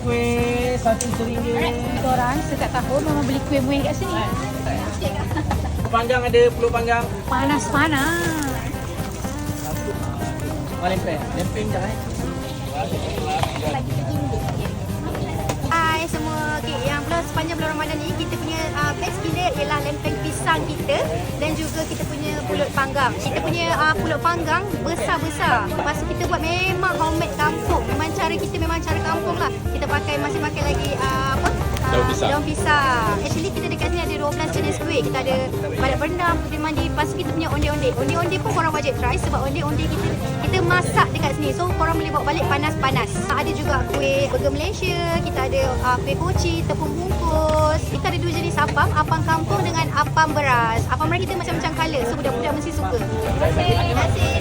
kuih satu RM1. Korang setiap tahun memang beli kuih muih kat sini. Panggang ada, pulut panggang. Panas-panas. Lempeng. Lempeng je Hai semua, okay, yang sepanjang bulan Ramadan ni kita punya best gila ialah lempeng pisang kita dan juga kita punya pulut panggang. Kita punya pulut panggang besar-besar. Lepas tu kita buat memang homemade kampung. Memang cara kita memang cara kampung lah. Kita masih pakai lagi daun pisang. Actually kita dekat sini ada 12 jenis kuih. Kita ada badak berendam, putih mandi. Lepas tu kita punya onde-onde. Onde-onde pun korang wajib try sebab onde-onde kita masak dekat sini. So korang boleh bawa balik panas-panas. Ada juga kuih burger Malaysia. Kita ada kuih koci, tepung bungkus. Kita ada 2 jenis apam kampung dengan apam beras. Apam beras kita macam-macam colour. So budak-budak mesti suka. Terima kasih.